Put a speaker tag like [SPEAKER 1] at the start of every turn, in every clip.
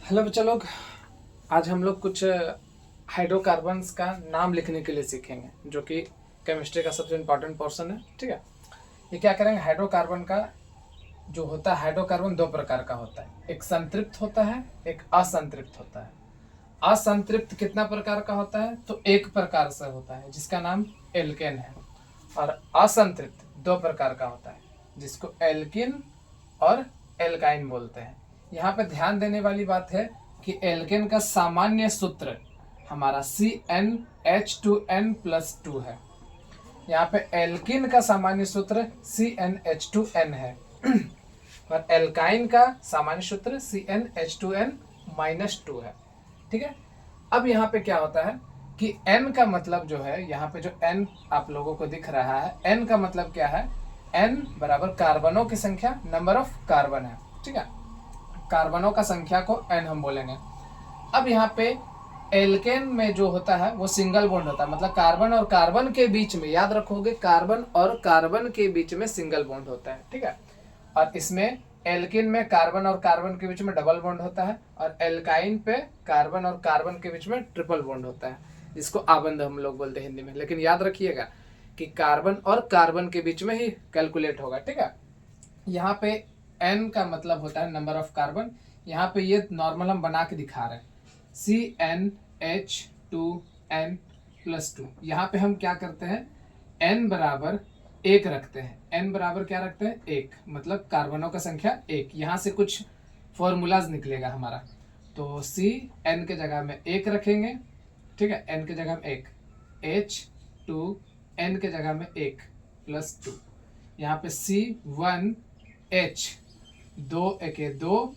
[SPEAKER 1] Hello बच्चा लोग। आज हम लोग कुछ हाइड्रोकार्बन्स का नाम लिखने के लिए सीखेंगे, जो कि केमिस्ट्री का सबसे इम्पोर्टेंट पोर्शन है। ठीक है, ये क्या करेंगे, हाइड्रोकार्बन का जो होता है, हाइड्रोकार्बन दो प्रकार का होता है, एक संतृप्त होता है, एक असंतृप्त होता है। असंतृप्त कितना प्रकार का होता है, तो एक प्रकार से होता है जिसका नाम एल्केन है। और असंतृप्त दो प्रकार का होता है जिसको एल्किन और एल्काइन बोलते हैं। यहाँ पे ध्यान देने वाली बात है कि एल्केन का सामान्य सूत्र हमारा CnH2n+2 है। यहाँ पे एल्किन का सामान्य सूत्र CnH2n है और एल्काइन का सामान्य सूत्र CnH2n-2 है। ठीक है, अब यहाँ पे क्या होता है कि n का मतलब जो है, यहाँ पे जो n आप लोगों को दिख रहा है, n का मतलब क्या है, n बराबर कार्बनों की संख्या, नंबर ऑफ कार्बन है। ठीक है, कार्बनों का संख्या को n हम बोलेंगे। अब यहाँ पे एल्केन में जो होता है वो सिंगल बॉन्ड होता है, मतलब कार्बन और कार्बन के बीच में, याद रखोगे, कार्बन और कार्बन के बीच में सिंगल बॉन्ड होता है। ठीक है, और इसमें एल्किन में कार्बन और कार्बन के बीच में डबल बॉन्ड होता है और एल्काइन पे कार्बन और कार्बन के बीच में ट्रिपल बॉन्ड होता है, जिसको आबंध हम लोग बोलते हैं हिंदी में। लेकिन याद रखिएगा कि कार्बन और कार्बन के बीच में ही कैलकुलेट होगा। ठीक है, यहाँ पे n का मतलब होता है नंबर ऑफ कार्बन। यहाँ पे ये नॉर्मल हम बना के दिखा रहे हैं, CnH2n+2। यहाँ पे हम क्या करते हैं, n बराबर एक रखते हैं। n बराबर क्या रखते हैं, एक, मतलब कार्बनों का संख्या एक। यहाँ से कुछ फॉर्मूलाज निकलेगा हमारा, तो C n के जगह में एक रखेंगे। ठीक है, n के जगह में एक, H2 n के जगह में एक +2। यहाँ पे C1H, दो एके दो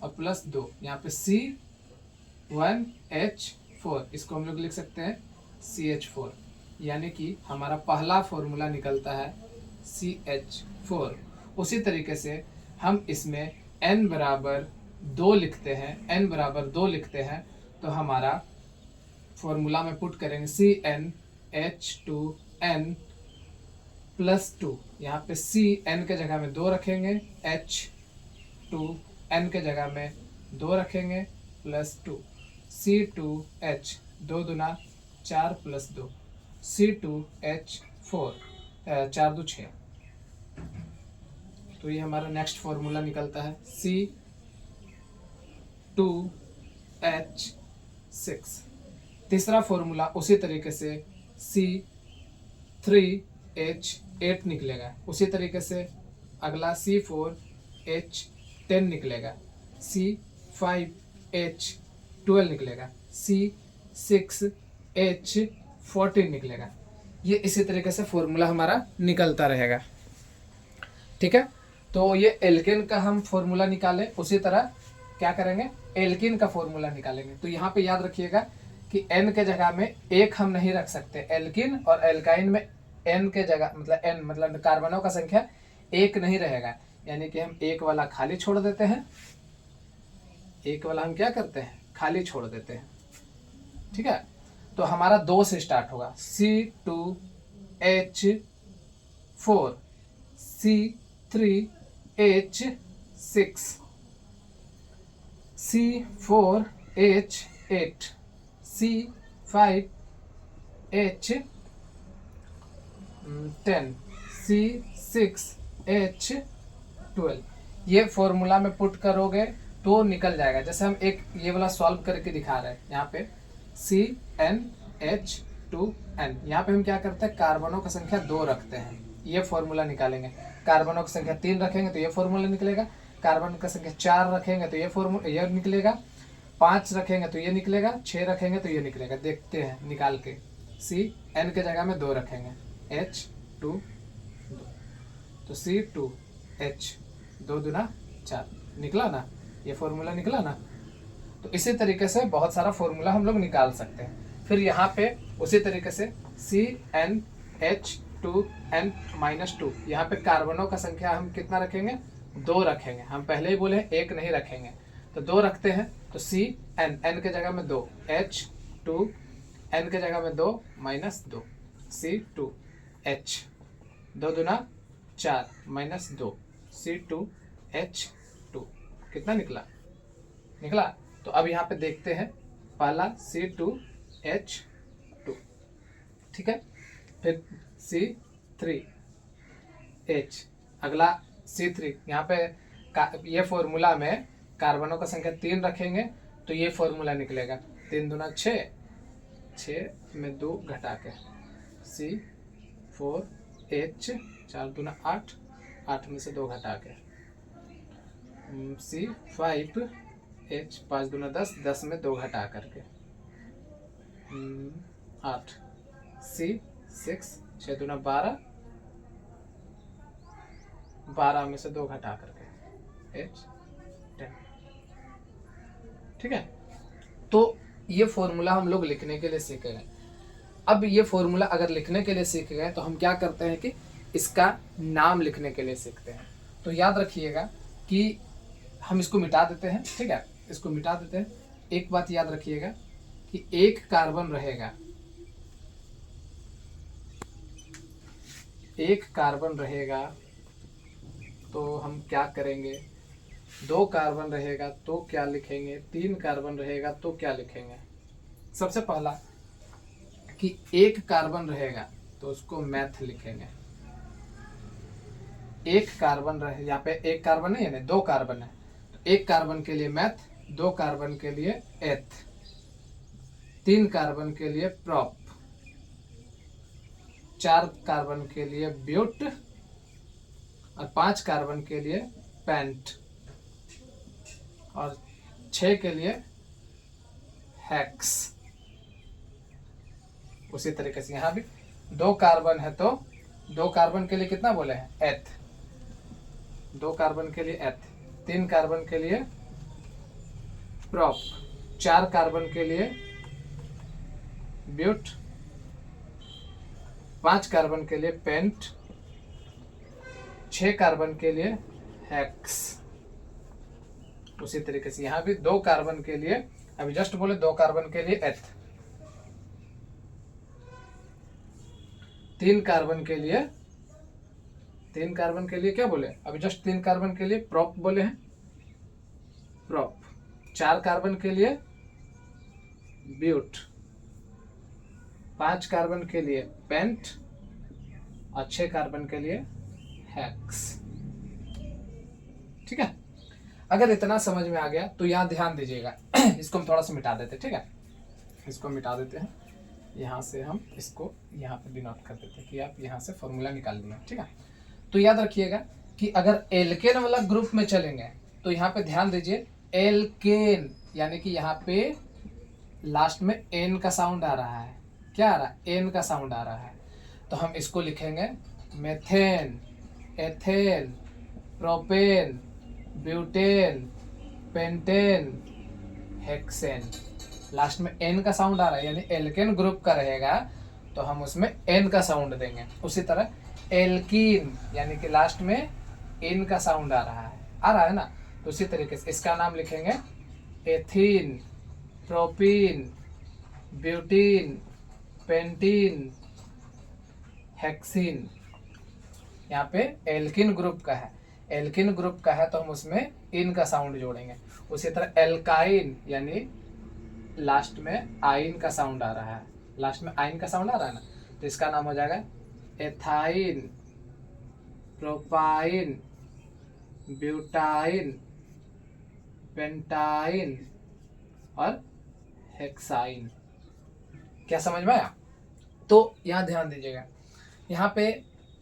[SPEAKER 1] और +2, यहाँ पे C1H4, इसको हम लोग लिख सकते हैं CH4। यानी कि हमारा पहला फॉर्मूला निकलता है CH4। उसी तरीके से हम इसमें n बराबर 2 लिखते हैं, n बराबर 2 लिखते हैं, तो हमारा फॉर्मूला में पुट करेंगे CnH2n+2। यहाँ पे C n के जगह में 2 रखेंगे, H2n के जगह में 2 रखेंगे +2, C2H, 2 दूना 4 +2, C2H4, 4 2 6। तो ये हमारा नेक्स्ट फॉर्मूला निकलता है C2H6। तीसरा फॉर्मूला उसी तरीके से C3H8 निकलेगा। उसी तरीके से अगला C4H10 निकलेगा, C5H12 निकलेगा, C6H14 निकलेगा। ये इसी तरीके से फॉर्मूला हमारा निकलता रहेगा। ठीक है, तो ये एल्केन का हम फॉर्मूला निकाले, उसी तरह क्या करेंगे, एल्किन का फॉर्मूला निकालेंगे। तो यहाँ पे याद रखिएगा कि n के जगह में एक हम नहीं रख सकते। एल्किन और एल्काइन में n के जगह, मतलब n मतलब कार्बनों का संख्या एक नहीं रहेगा, यानी कि हम एक वाला खाली छोड़ देते हैं, एक वाला हम क्या करते हैं, खाली छोड़ देते हैं। ठीक है, तो हमारा 2 से स्टार्ट होगा, C2H4, C3H6, C4H8, C5H10, C6H12। ये फॉर्मूला में पुट करोगे तो निकल जाएगा। जैसे हम एक ये वाला सॉल्व करके दिखा रहे हैं, यहाँ पे CnH2n, यहाँ पे हम क्या करते हैं, कार्बनों की संख्या 2 रखते हैं, ये फॉर्मूला निकालेंगे। कार्बनों की संख्या 3 रखेंगे तो ये फॉर्मूला निकलेगा, कार्बन की संख्या 4 रखेंगे तो ये फॉर्मूला ये निकलेगा, 5 रखेंगे तो ये निकलेगा, 6 रखेंगे तो ये निकलेगा। देखते हैं निकाल के, Cn के जगह में 2 रखेंगे, H2 2, तो C2H, 2 दूना 4, निकला ना, ये फॉर्मूला निकला ना। तो इसी तरीके से बहुत सारा फॉर्मूला हम लोग निकाल सकते हैं। फिर यहाँ पे उसी तरीके से CnH2n-2, यहाँ पे कार्बनों का संख्या हम कितना रखेंगे, 2 रखेंगे। हम पहले ही बोले एक नहीं रखेंगे, तो 2 रखते हैं, तो Cn, n के जगह में 2, H2, n के जगह में 2 -2, C2H, 2 दूना 4 -2, C2H2, कितना निकला निकला। तो अब यहाँ पे देखते हैं, पहला C2H2, ठीक है, फिर C3H, अगला C3। यहाँ पे ये फॉर्मूला में कार्बनों का संख्या 3 रखेंगे तो ये फॉर्मूला निकलेगा, 3 दूना 6, 6 में 2 घटा के C4H, 4 दूना 8, 8 में से 2 घटा के C5H, 5 दूना 10, 10 में 2 घटा करके 8, C6, 6 दूना 12, 12 में से 2 घटा करके H10, ठीक है। तो ये फॉर्मूला हम लोग लिखने के लिए सीख गए। अब ये फॉर्मूला अगर लिखने के लिए सीख गए तो हम क्या करते हैं कि इसका नाम लिखने के लिए सीखते हैं। तो याद रखिएगा कि हम इसको मिटा देते हैं, ठीक है, इसको मिटा देते हैं। एक बात याद रखिएगा कि एक कार्बन रहेगा, एक कार्बन रहेगा तो हम क्या करेंगे, 2 कार्बन रहेगा तो क्या लिखेंगे, 3 कार्बन रहेगा तो क्या लिखेंगे। सबसे पहला कि एक कार्बन रहेगा तो उसको मैथ लिखेंगे। एक कार्बन रहे, यहाँ पे एक कार्बन नहीं है ना, 2 कार्बन है, तो एक कार्बन के लिए मैथ, 2 कार्बन के लिए एथ, 3 कार्बन के लिए प्रॉप, 4 कार्बन के लिए ब्यूट और 5 कार्बन के लिए पेंट और 6 के लिए हेक्स। उसी तरीके से यहाँ भी 2 कार्बन है तो 2 कार्बन के लिए कितना बोले हैं, एथ, 2 कार्बन के लिए एथ, 3 कार्बन के लिए प्रॉप, 4 कार्बन के लिए ब्यूट, 5 कार्बन के लिए पेंट, 6 कार्बन के लिए हेक्स। उसी तरीके से यहाँ भी 2 कार्बन के लिए, अभी जस्ट बोले 2 कार्बन के लिए एथ, 3 कार्बन के लिए, 3 कार्बन के लिए क्या बोले, अभी जस्ट 3 कार्बन के लिए प्रॉप बोले हैं, प्रॉप, 4 कार्बन के लिए ब्यूट, 5 कार्बन के लिए पेंट और 6 कार्बन के लिए हेक्स, ठीक है। अगर इतना समझ में आ गया तो यहाँ ध्यान दीजिएगा इसको हम थोड़ा सा मिटा देते, ठीक है, इसको मिटा देते हैं, यहाँ से हम इसको यहाँ पे डिनोट कर देते हैं कि आप यहाँ से फॉर्मूला निकाल लिया, ठीक है। तो याद रखिएगा कि अगर एल्केन वाला ग्रुप में चलेंगे तो यहाँ पे ध्यान दीजिए, एल्केन यानी कि यहाँ पे लास्ट में एन का साउंड आ रहा है, क्या आ रहा है, एन का साउंड आ रहा है, तो हम इसको लिखेंगे methane, ethane, propane, butane, pentane, hexane. Last में एन का साउंड आ रहा है यानी एल्केन ग्रुप का रहेगा तो हम उसमें एन का साउंड देंगे। उसी तरह एल्कीन यानी कि लास्ट में एन का साउंड आ रहा है ना, तो उसी तरीके से इसका नाम लिखेंगे ethene, propene, butene, pentene, hexene. यहाँ पे एल्किन ग्रुप का है, एल्किन ग्रुप का है तो हम उसमें इन का साउंड जोड़ेंगे। उसी तरह एल्काइन यानी लास्ट में आइन का साउंड आ रहा है, लास्ट में आइन का साउंड आ रहा है ना, तो इसका नाम हो जाएगा एथाइन, प्रोपाइन, ब्यूटाइन, पेंटाइन और हेक्साइन। क्या समझ में आया? तो यहाँ ध्यान दीजिएगा, यहाँ पे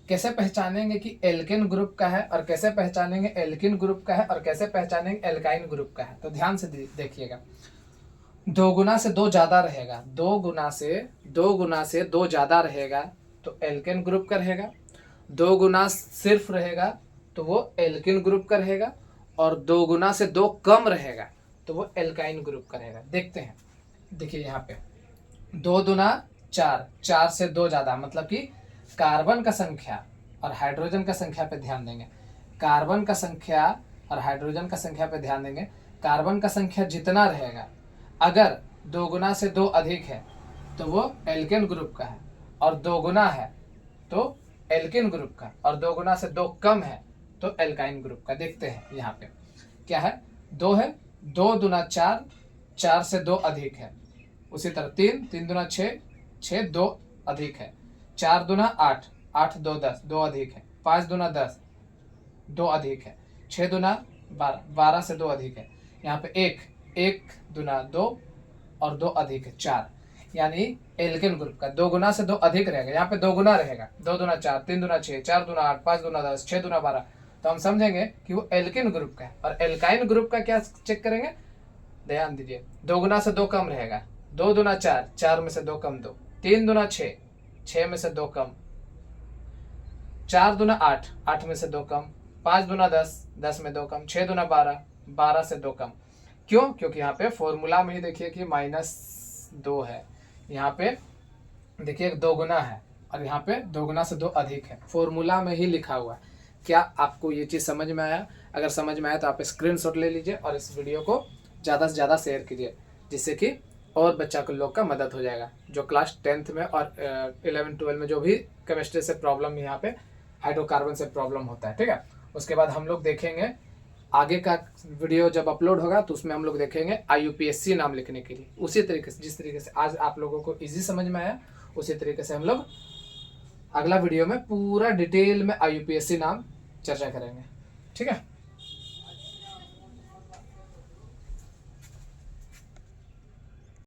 [SPEAKER 1] कैसे पहचानेंगे कि एल्केन ग्रुप का है और कैसे पहचानेंगे एल्किन ग्रुप का है और कैसे पहचानेंगे एल्काइन ग्रुप का है। तो ध्यान से देखिएगा, 2 गुना से 2 ज्यादा रहेगा, 2 गुना से 2 ज्यादा रहेगा तो एल्केन ग्रुप का रहेगा, 2 गुना सिर्फ रहेगा तो वो एल्किन ग्रुप का रहेगा, और 2 गुना से 2 कम रहेगा तो वो एल्काइन ग्रुप का रहेगा। देखते हैं, देखिए यहाँ पे 2 दूना 4, 4 से 2 ज्यादा, मतलब कि कार्बन का संख्या और हाइड्रोजन का संख्या पे ध्यान देंगे, कार्बन का संख्या और हाइड्रोजन का संख्या पे ध्यान देंगे। कार्बन का संख्या जितना रहेगा, अगर 2 गुना से 2 अधिक है तो वो एल्केन ग्रुप का है, और 2 गुना है तो एल्किन ग्रुप का, और 2 गुना से 2 कम है तो एल्काइन ग्रुप का। देखते हैं यहाँ पे क्या है, 2 है, 2 दूना 4, 4 से 2 अधिक है। उसी तरह 3, 3 दूना 6, 6 2 अधिक है। 4 दूना 8, 8 2 10, 2 अधिक है। 5 दूना 10, 2 अधिक है। 6 दूना 12, 12 से 2 अधिक है। यहाँ पे 1, 1 दूना 2 और 2 अधिक है 4, यानी एल्केन ग्रुप का 2 गुना से 2 अधिक रहेगा। यहाँ पे 2 गुना रहेगा, 2 दूना 4, 3 दूना 6, 4 दूना 8, 5 दूना 10, 6 दूना 12, तो हम समझेंगे कि वो एल्केन ग्रुप का है। और एल्काइन ग्रुप का क्या चेक करेंगे, ध्यान दीजिए, 2 गुना से 2 कम रहेगा, 2 दूना 4, 4 में से 2 कम 2, 3 दूना 6, 6 में से 2 कम, 4 दूना 8, 8 में से 2 कम, 5 दूना 10, 10 में 2 कम, 6 दूना 12, 12 से 2 कम। क्यों? क्योंकि यहाँ पे फॉर्मूला में ही देखिए कि -2 है, यहाँ पे देखिए 2 गुना है और यहाँ पे 2 गुना से 2 अधिक है, फॉर्मूला में ही लिखा हुआ है। क्या आपको ये चीज़ समझ में आया? अगर समझ में आया तो आप स्क्रीनशॉट ले लीजिए और इस वीडियो को ज़्यादा से ज़्यादा शेयर कीजिए, जिससे कि और बच्चा को लोग का मदद हो जाएगा, जो क्लास 10th में और 11-12 में जो भी केमिस्ट्री से प्रॉब्लम, यहाँ पे हाइड्रोकार्बन से प्रॉब्लम होता है, ठीक है। उसके बाद हम लोग देखेंगे आगे का वीडियो जब अपलोड होगा तो उसमें हम लोग देखेंगे IUPAC नाम लिखने के लिए। उसी तरीके से जिस तरीके से आज आप लोगों को इजी समझ में आया, उसी तरीके से हम लोग अगला वीडियो में पूरा डिटेल में IUPAC नाम चर्चा करेंगे, ठीक है।